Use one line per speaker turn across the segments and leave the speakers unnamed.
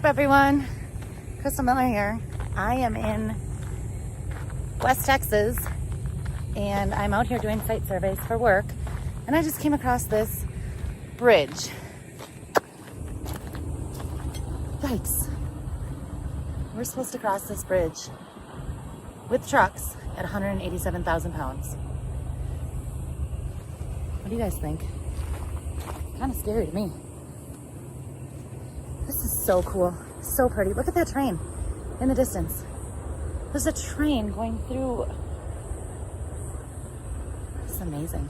up, everyone? Crystal Miller here. I am in West Texas and I'm out here doing site surveys for work, and I just came across this bridge. Yikes. We're supposed to cross this bridge with trucks at 187,000 pounds. What do you guys think? Kind of scary to me. This is so cool, so pretty. Look at that train in the distance. There's a train going through. This is amazing.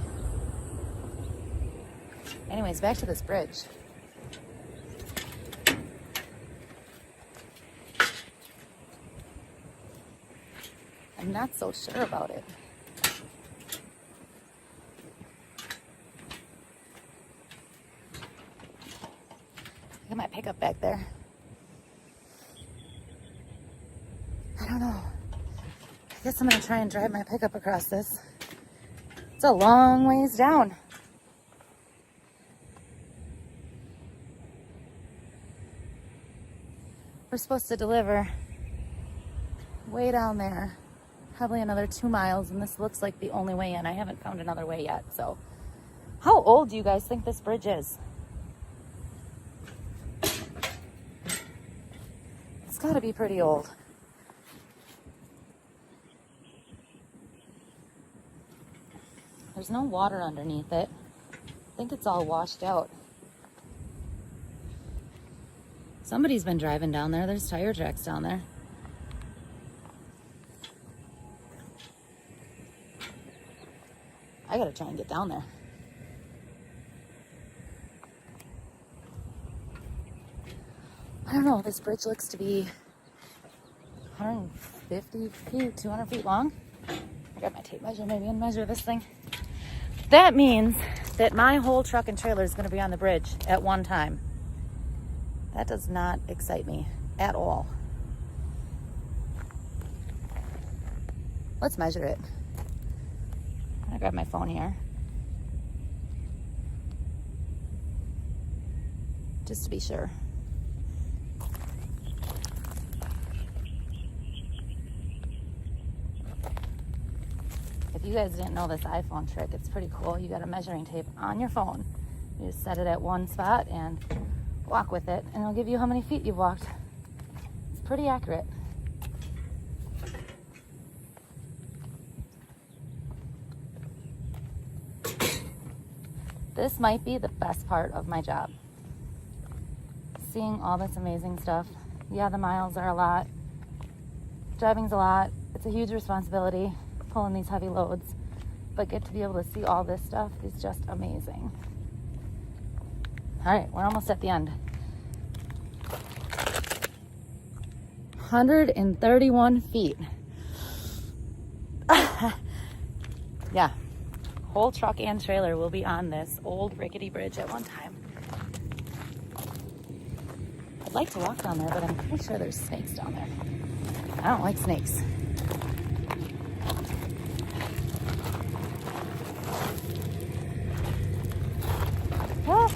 Anyways, back to this bridge. I'm not so sure about it. Look at my pickup back there. I don't know. I guess I'm gonna try and drive my pickup across this. It's a long ways down. We're supposed to deliver way down there. Probably another 2 miles, and this looks like the only way in. I haven't found another way yet, so. How old do you guys think this bridge is? It's gotta be pretty old. There's no water underneath it. I think it's all washed out. Somebody's been driving down there. There's tire tracks down there. I gotta try and get down there. I don't know, this bridge looks to be 150 feet, 200 feet long. I got my tape measure, maybe, and measure this thing. That means that my whole truck and trailer is gonna be on the bridge at one time. That does not excite me at all. Let's measure it. I'm gonna grab my phone here. Just to be sure. If you guys didn't know this iPhone trick, it's pretty cool. You got a measuring tape on your phone. You just set it at one spot and walk with it, and it'll give you how many feet you've walked. It's pretty accurate. This might be the best part of my job. Seeing all this amazing stuff. Yeah, the miles are a lot. Driving's a lot. It's a huge responsibility, pulling these heavy loads. But get to be able to see all this stuff is just amazing. All right, we're almost at the end. 131 feet. Yeah. Whole truck and trailer will be on this old rickety bridge at one time. I'd like to walk down there, but I'm pretty sure there's snakes down there. I don't like snakes. Ah.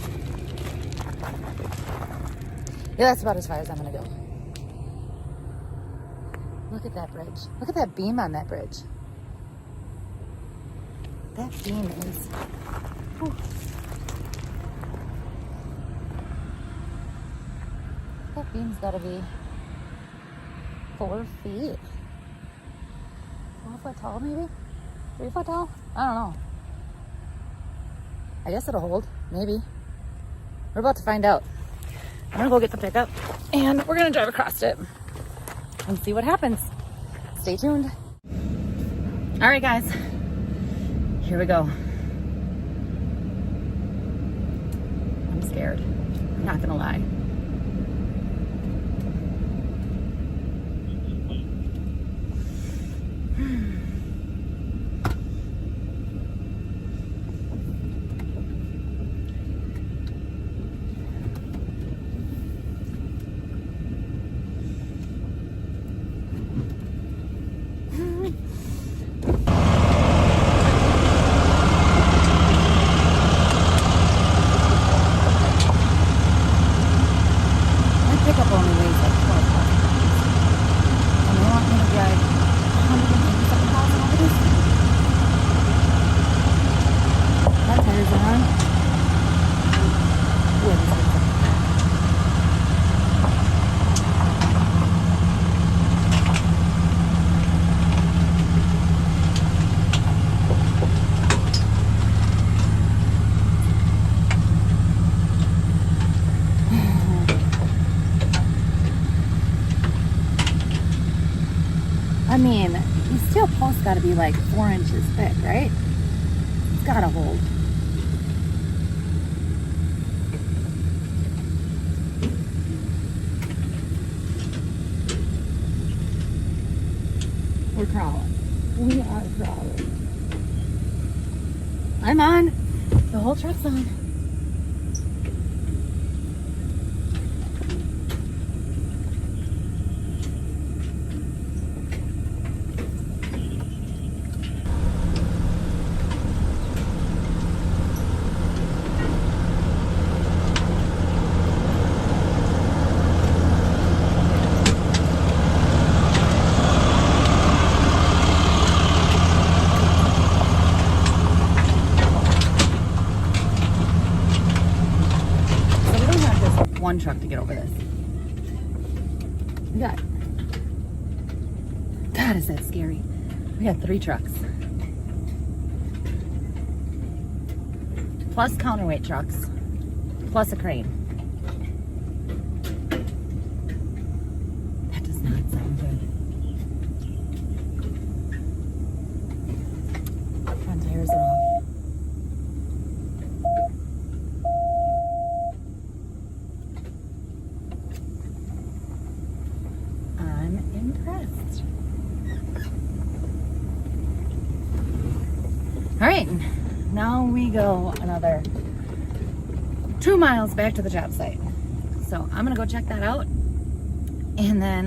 Yeah, that's about as far as I'm gonna go. Look at that bridge. Look at that beam on that bridge. That beam is, whew. That beam's gotta be 4 feet. 4 foot tall, maybe? 3 foot tall? I don't know. I guess it'll hold, maybe. We're about to find out. I'm gonna go get the pickup and we're gonna drive across it and see what happens. Stay tuned. All right, guys. Here we go. I'm scared. I'm not gonna lie. I mean, these steel posts got to be like 4 inches thick, right? It's got to hold. We're crawling. We are crawling. I'm on. The whole truck's on. One truck to get over this. We got, God, is that scary? We got 3 trucks. Plus counterweight trucks. Plus a crane. That does not sound good. Front tires are off. Impressed. All right, now we go another 2 miles back to the job site. So I'm gonna go check that out and then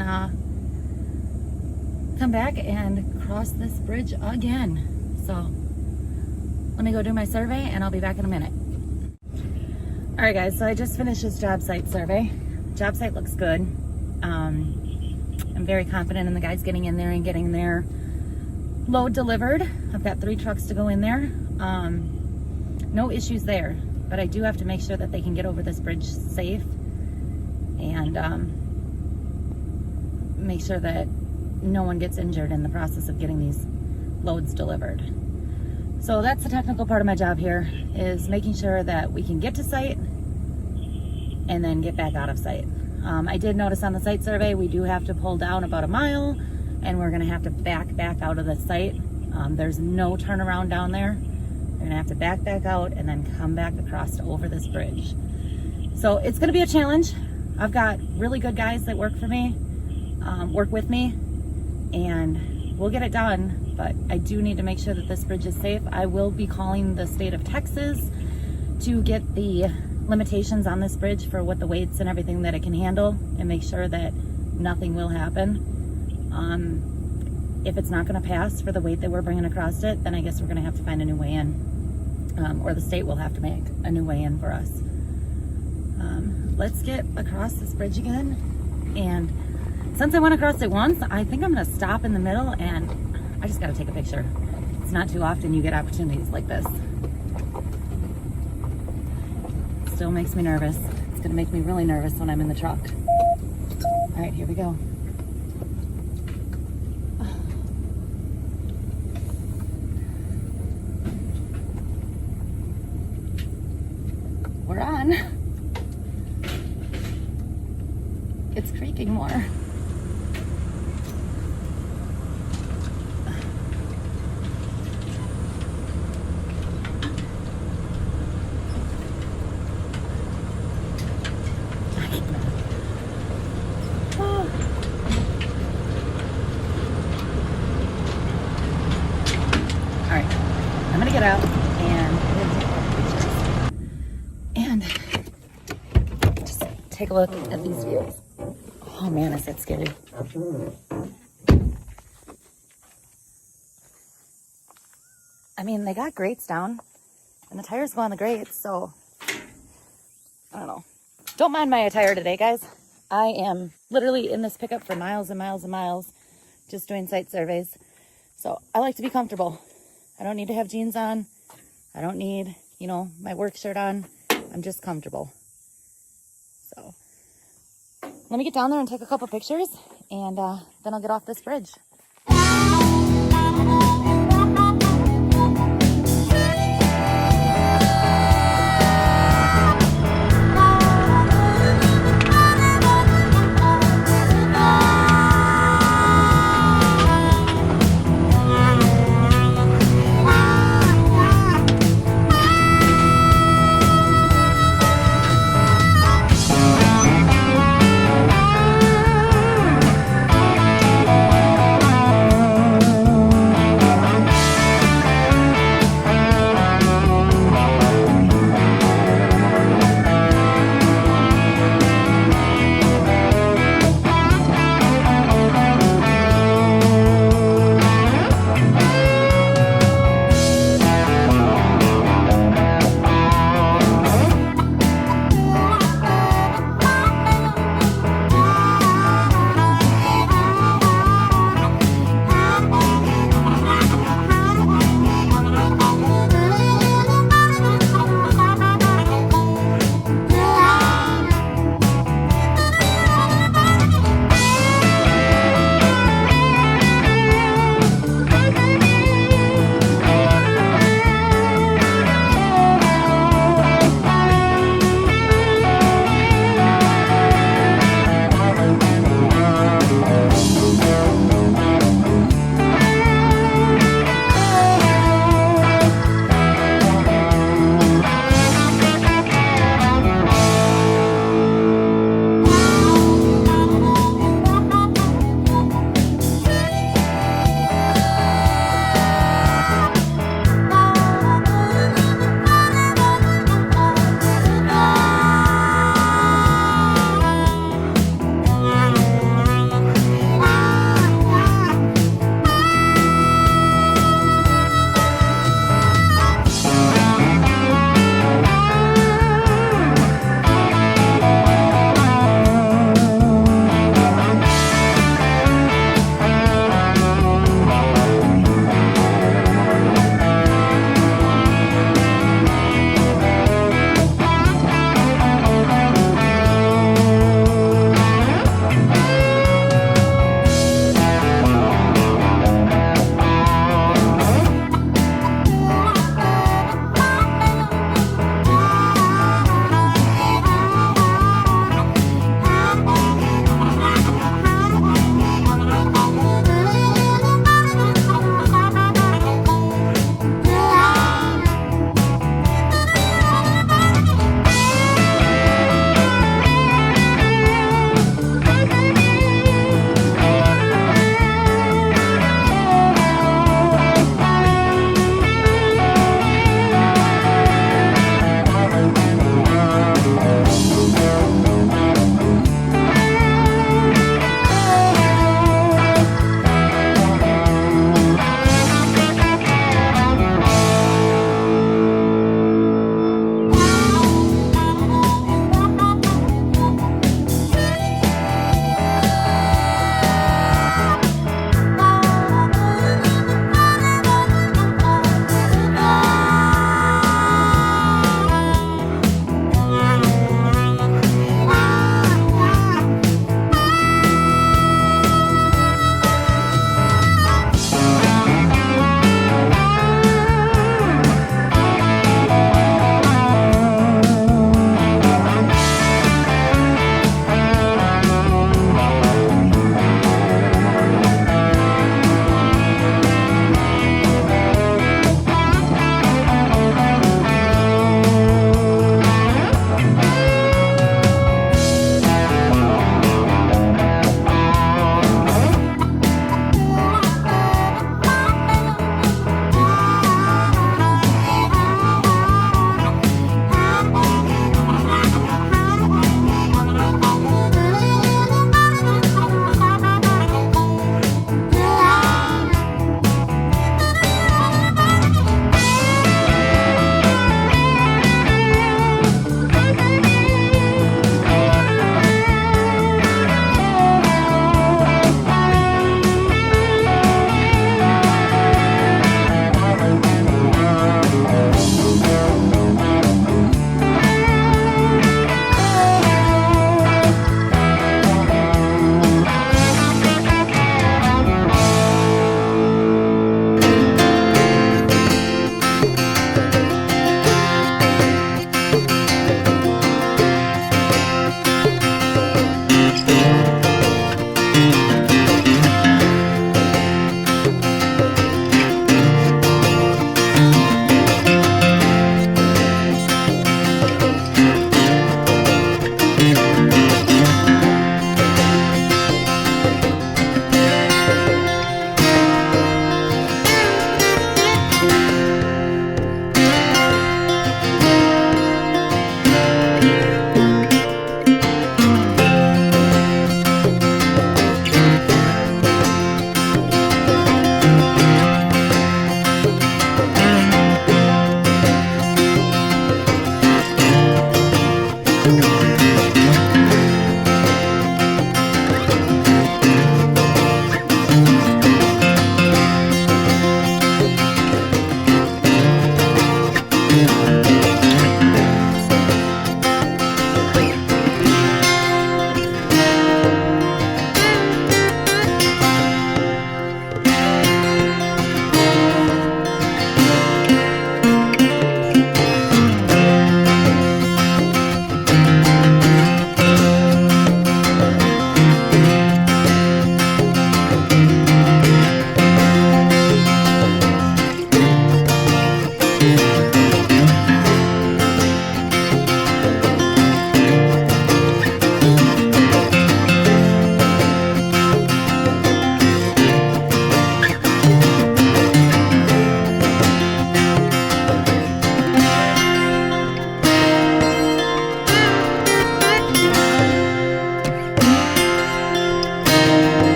come back and cross this bridge again. So let me go do my survey and I'll be back in a minute. All right guys, so I just finished this job site survey. Job site looks good. I'm very confident in the guys getting in there and getting their load delivered. I've got 3 trucks to go in there. No issues there, but I do have to make sure that they can get over this bridge safe and make sure that no one gets injured in the process of getting these loads delivered. So that's the technical part of my job here, is making sure that we can get to site and then get back out of site. I did notice on the site survey we do have to pull down about 1 mile and we're going to have to back out of the site. There's no turnaround down there. We're going to have to back out and then come back across over this bridge. So it's going to be a challenge. I've got really good guys that work for me, work with me, and we'll get it done, but I do need to make sure that this bridge is safe. I will be calling the state of Texas to get the limitations on this bridge for what the weights and everything that it can handle and make sure that nothing will happen. If it's not going to pass for the weight that we're bringing across it, then I guess we're going to have to find a new way in, or the state will have to make a new way in for us. Let's get across this bridge again, and since I went across it once, I think I'm going to stop in the middle and I just got to take a picture. It's not too often you get opportunities like this. Still makes me nervous. It's gonna make me really nervous when I'm in the truck. All right, here we go. We're on. It's creaking more. I'm gonna get out and just take a look at these views. Oh man, is that scary. I mean, they got grates down and the tires go on the grates, so I don't know. Don't mind my attire today, guys. I am literally in this pickup for miles and miles and miles, just doing site surveys. So I like to be comfortable. I don't need to have jeans on. I don't need, my work shirt on. I'm just comfortable. So let me get down there and take a couple pictures, and then I'll get off this bridge.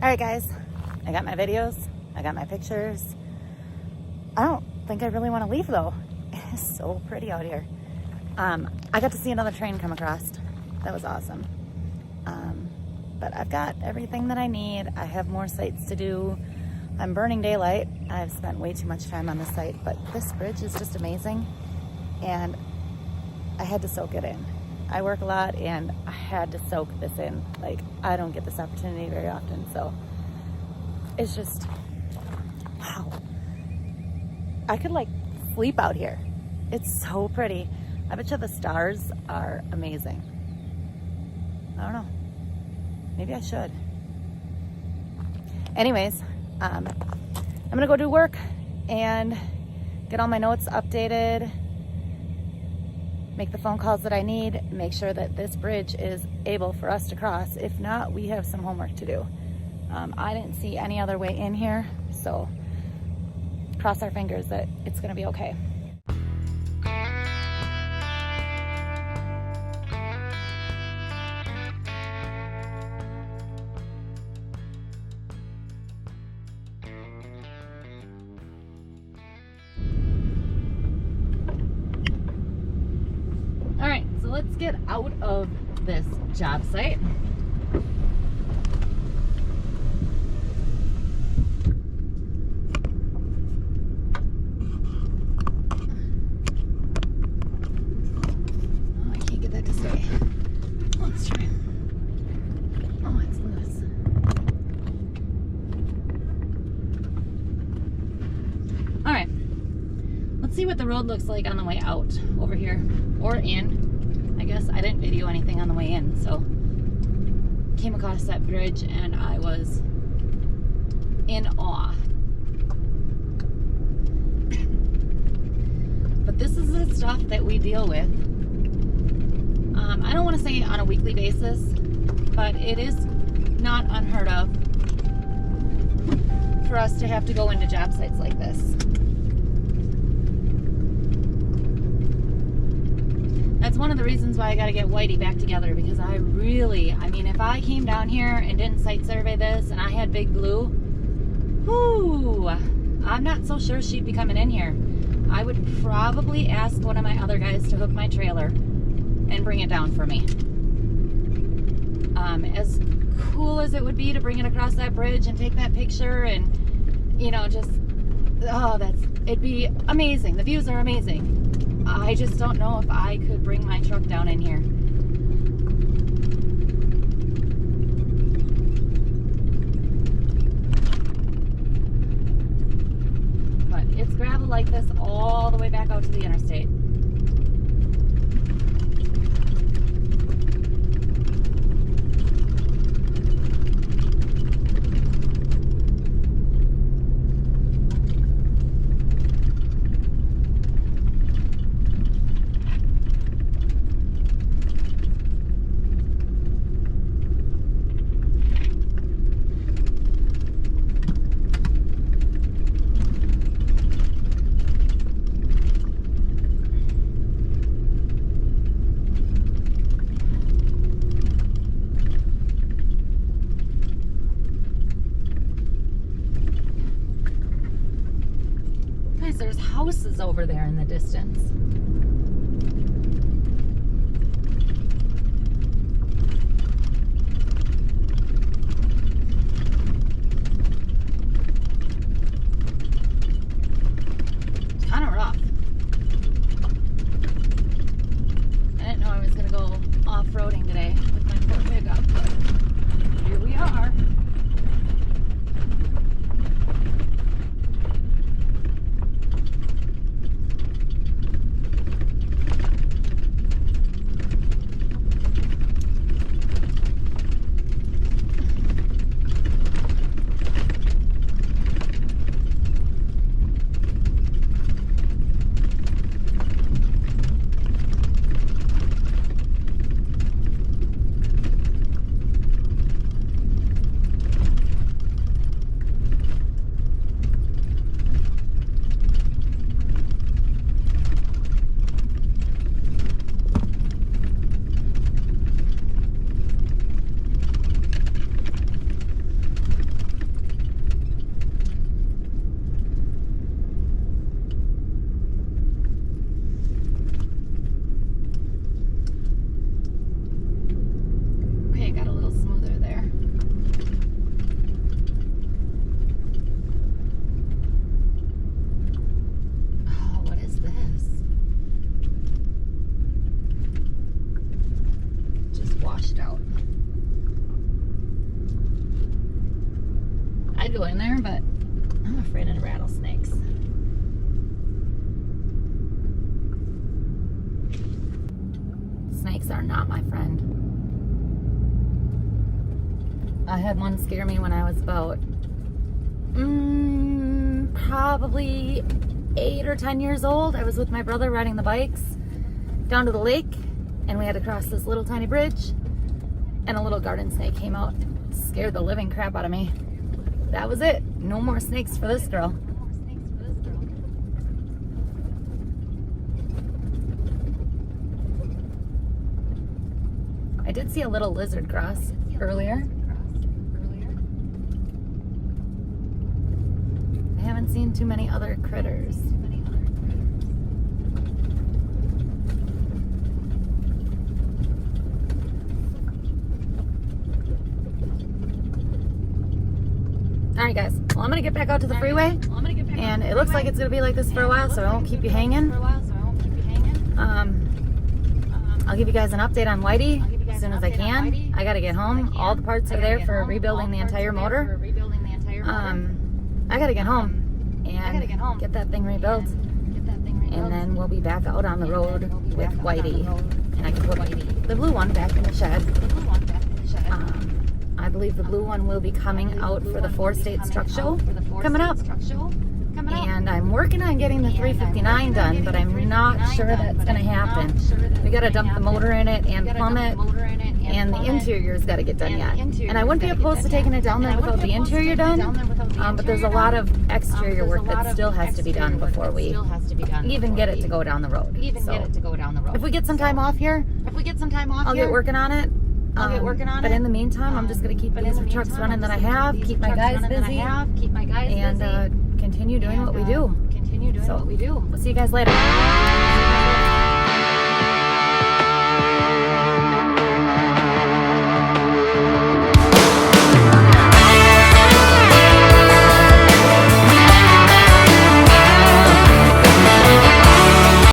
All right, guys, I got my videos, I got my pictures. I don't think I really want to leave though. It's so pretty out here. I got to see another train come across. That was awesome. But I've got everything that I need. I have more sites to do. I'm burning daylight. I've spent way too much time on this site, but this bridge is just amazing. And I had to soak it in. I work a lot and I had to soak this in. Like, I don't get this opportunity very often. So it's just, wow. I could like sleep out here. It's so pretty. I bet you the stars are amazing. I don't know. Maybe I should. Anyways, I'm gonna go do work and get all my notes updated, make the phone calls that I need, make sure that this bridge is able for us to cross. If not, we have some homework to do. I didn't see any other way in here, so cross our fingers that it's gonna be okay. All right, so let's get out of this job site. Oh, I can't get that to stay. Let's try. Oh, it's loose. All right, let's see what the road looks like on the way out over here, or in. I guess I didn't video anything on the way in, so came across that bridge and I was in awe. But this is the stuff that we deal with. I don't want to say on a weekly basis, but it is not unheard of for us to have to go into job sites like this. That's one of the reasons why I got to get Whitey back together, because I mean, if I came down here and didn't site survey this and I had Big Blue, whoo, I'm not so sure she'd be coming in here. I would probably ask one of my other guys to hook my trailer and bring it down for me. As cool as it would be to bring it across that bridge and take that picture and, you know, just, oh, it'd be amazing. The views are amazing. I just don't know if I could bring my truck down in here. But it's gravel like this all the way back out to the interstate. There's houses over there in the distance. It's kind of rough. I didn't know I was going to go off-roading today with my poor pickup, but here we are. I'd go in there, but I'm afraid of rattlesnakes. Snakes are not my friend. I had one scare me when I was about probably 8 or 10 years old. I was with my brother riding the bikes down to the lake, and we had to cross this little tiny bridge, and a little garden snake came out. Scared the living crap out of me. That was it. No more snakes for this girl. I did see a little lizard cross earlier. I haven't seen too many other critters. Alright guys, well I'm going to get back out to the freeway, and it looks like it's going to be like this for a while, so I won't keep you hanging. I'll give you guys an update on Whitey as soon as I can. I got to get home. All the parts are there for rebuilding the entire motor. I got to get home and get that thing rebuilt, and then we'll be back out on the road with Whitey, and I can put the blue one back in the shed. I believe the blue one will be coming out for the 4-state truck show coming up. And I'm working on getting the 359 done, but I'm not sure that's going to happen. We got to dump the motor in it and plumb it, and the interior's got to get done yet. And I wouldn't be opposed to taking it down there without the interior done, but there's a lot of exterior work that still has to be done before we even get it to go down the road. So if we get some time off here, I'll get working on it. But in the meantime, I'm just going to keep these trucks running that I have, keep my guys busy, and continue doing what we do. We'll see you guys later.